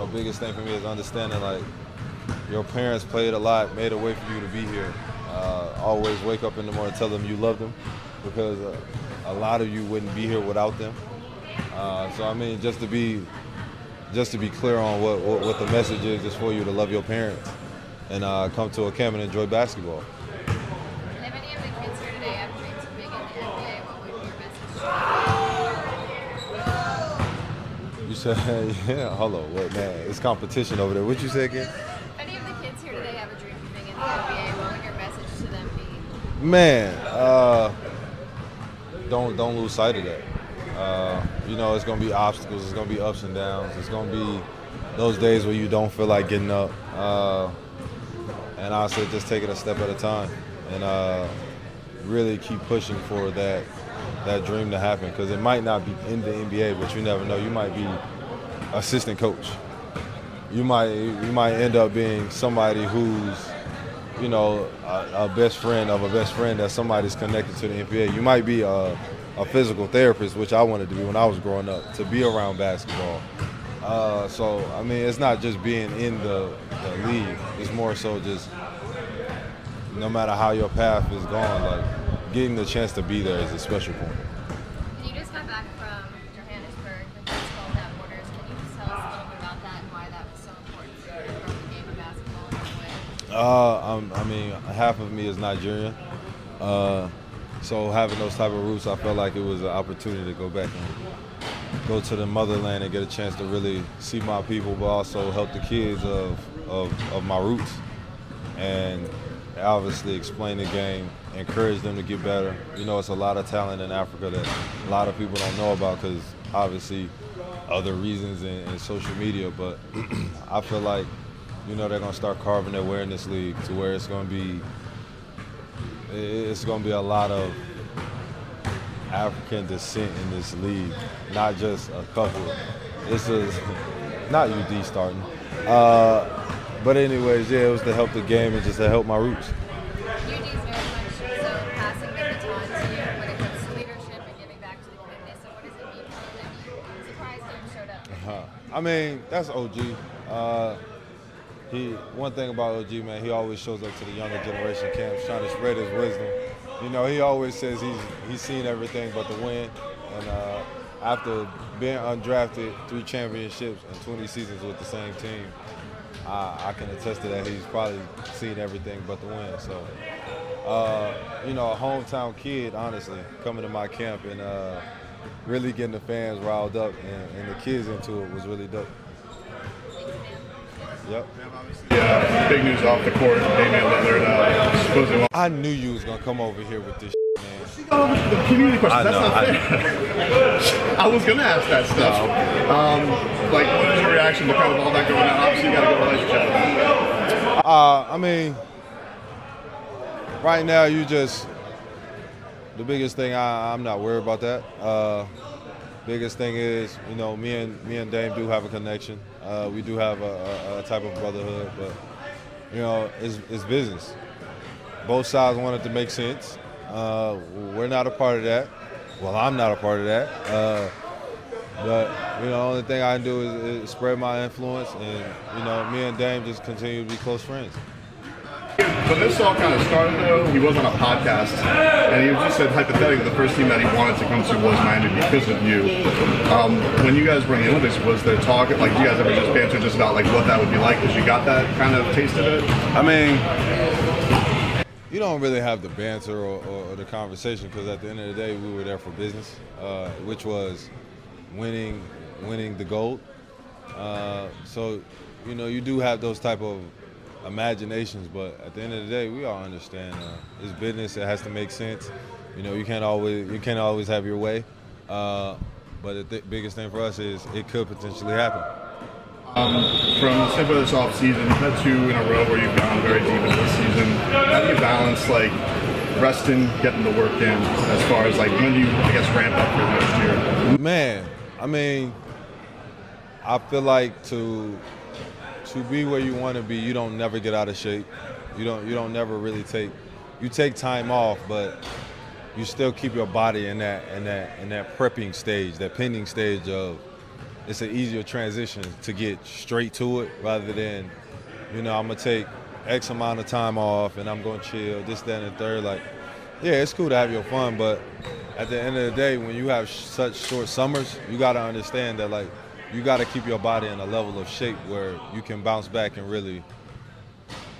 biggest thing for me is understanding, like, your parents played a lot, made a way for you to be here. Always wake up in the morning, tell them you love them, because a lot of you wouldn't be here without them. So I mean, just to be clear on what the message is for you to love your parents and come to a camp and enjoy basketball. And if any of the kids here today have dreams of being in the NBA, what would be your message? You said, yeah, hold on, what, man? It's competition over there. What you say again? If any of the kids here today have a dream of being in the NBA, what would your message to them be? Man, don't lose sight of that. It's gonna be obstacles, it's gonna be ups and downs, it's gonna be those days where you don't feel like getting up. And I said just take it a step at a time and really keep pushing for that dream to happen, because it might not be in the NBA, but you never know. You might be assistant coach. You might end up being somebody who's, a best friend of a best friend that somebody's connected to the NBA. You might be a physical therapist, which I wanted to be when I was growing up, to be around basketball. So, I mean, it's not just being in the league. It's more so just no matter how your path is going, like, getting the chance to be there is a special point. And you just got back from Johannesburg, the first call without borders. Can you just tell us a little bit about that and why that was so important for you to grow the game of basketball in that way? Half of me is Nigerian. So having those type of roots, I felt like it was an opportunity to go back and go to the motherland and get a chance to really see my people, but also help the kids of my roots. And obviously explain the game, encourage them to get better. It's a lot of talent in Africa that a lot of people don't know about because obviously other reasons in social media, but I feel like, they're going to start carving their way in this league to where it's going to be a lot of African descent in this league, not just a couple. This is not UD starting. But anyways, yeah, it was to help the game and just to help my roots. UD is very much so passing the baton to you when it comes to leadership and giving back to the community. So what does it mean for you that you surprised you and showed up? I mean, that's OG. One thing about OG, man, he always shows up to the younger generation camps trying to spread his wisdom. He always says he's seen everything but the win. And after being undrafted, 3 championships and 20 seasons with the same team, I can attest to that. He's probably seen everything but the win. So, a hometown kid, honestly, coming to my camp and really getting the fans riled up and the kids into it was really dope. Yep. Yeah, big news off the court. Damian Lillard supposedly. I knew you was gonna come over here with this, man. The community question. That's not fair. I was gonna ask that stuff. What is your reaction to kind of all that going on? Obviously, you got a good relationship with that. Right now, the biggest thing, I'm not worried about that. Biggest thing is, me and Dame do have a connection. We do have a type of brotherhood, but, it's business. Both sides want it to make sense. We're not a part of that. Well, I'm not a part of that. But, the only thing I can do is spread my influence, and, me and Dame just continue to be close friends. When this all kind of started, though, he was on a podcast, and he just said hypothetically the first team that he wanted to come to was Miami because of you. When you guys were in the Olympics, was there talk, do you guys ever just banter just about what that would be like? Because you got that kind of taste of it? You don't really have the banter or the conversation, because at the end of the day, we were there for business, which was winning the gold. So, you do have those type of imaginations, but at the end of the day, we all understand it's business. It has to make sense. You can't always have your way. But the biggest thing for us is it could potentially happen. From the start of this off season, you've had 2 in a row where you've gone very deep into the season. How do you balance resting, getting the work in, as far as when do you ramp up for next year? Man, I feel like to be where you want to be, you don't never get out of shape. You don't never really take time off, but you still keep your body in that prepping stage, that pending stage of it's an easier transition to get straight to it rather than, I'm gonna take X amount of time off and I'm gonna chill, this, that, and the third. Like, yeah, it's cool to have your fun, but at the end of the day, when you have such short summers, you gotta understand that, like, you gotta keep your body in a level of shape where you can bounce back and really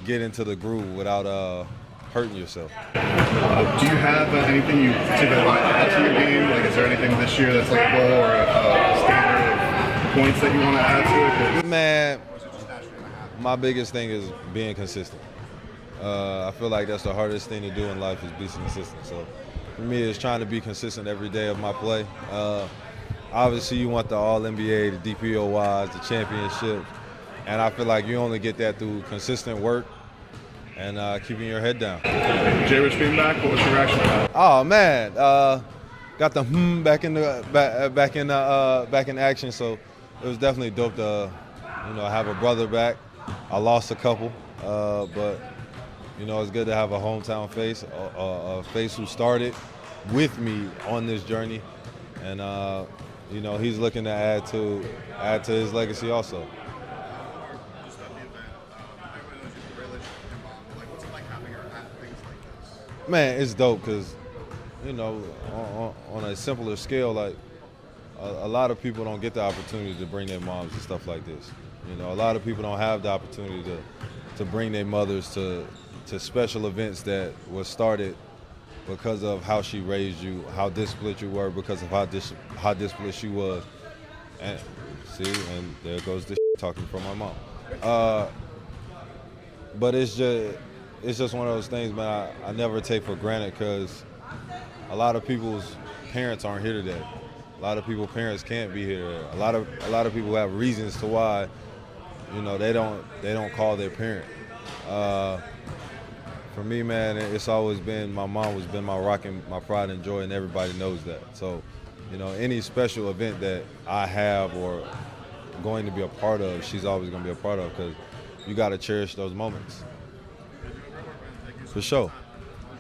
get into the groove without hurting yourself. Do you have anything you particularly want to add to your game? Like, is there anything this year that's like a goal or a standard of points that you want to add to it? Man, my biggest thing is being consistent. I feel like that's the hardest thing to do in life is be consistent. So for me, it's trying to be consistent every day of my play. Obviously, you want the All-NBA, the DPOYs, the championships, and I feel like you only get that through consistent work and keeping your head down. Jay Rich being back, what was your reaction to that? Oh man, got the back in action. So it was definitely dope to have a brother back. I lost a couple, but it's good to have a hometown face, a face who started with me on this journey, and he's looking to add to his legacy also. Man, it's dope because, on a simpler scale, like a lot of people don't get the opportunity to bring their moms and stuff like this. A lot of people don't have the opportunity to bring their mothers to special events that were started because of how she raised you, how disciplined you were, because of how disciplined she was. And and there goes this talking from my mom. But it's just one of those things, man, I never take for granted because a lot of people's parents aren't here today. A lot of people's parents can't be here. A lot of people have reasons to why, they don't call their parent. For me, man, it's always been, my mom has been my rock and my pride and joy, and everybody knows that. So, any special event that I have or going to be a part of, she's always going to be a part of because you got to cherish those moments. For sure.